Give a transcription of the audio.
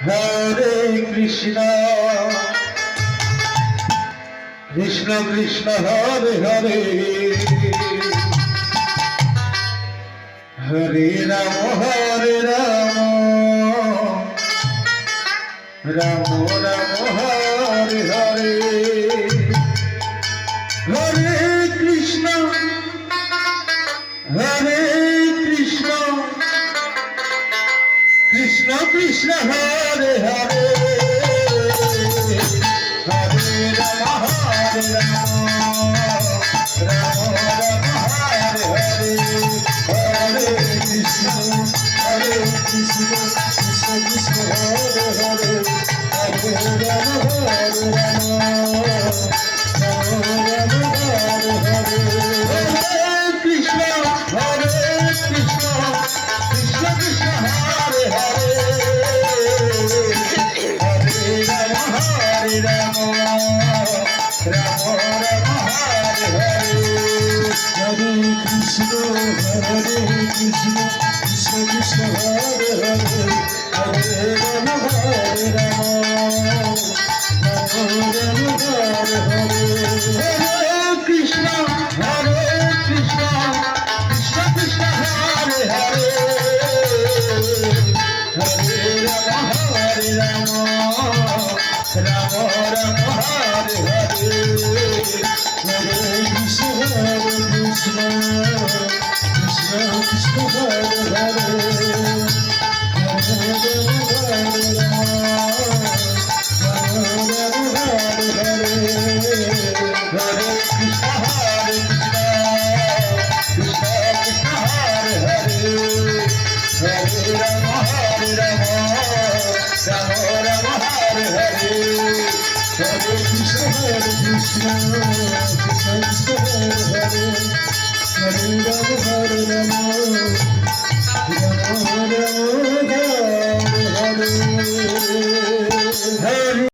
Hare Krishna Krishna Krishna Hare Hare Hare Ram Ram Ram Hare Hare Hare Krishna Krishna Krishna Hare Hare Hare Ram Ram Ram Hare Hare Hare Krishna Krishna Krishna Hare Hare Hare Ram Ram Ram Hare Hare Hare Krishna Krishna Krishna Krishna Hare Hare Hare Ram Ram Ram Hare Hare Hare Krishna Krishna Krishna Hare Hare Hare Ram Ram Ram Hare Hare Hare Krishna Krishna Krishna Krishna Hare Hare Hare Ram Ram Ram Hare Hare Hare Krishna Krishna Krishna Krishna Hare Hare Hare Krishna Hare Ram Ram Ram Hare Hare Hare Krishna Krishna Krishna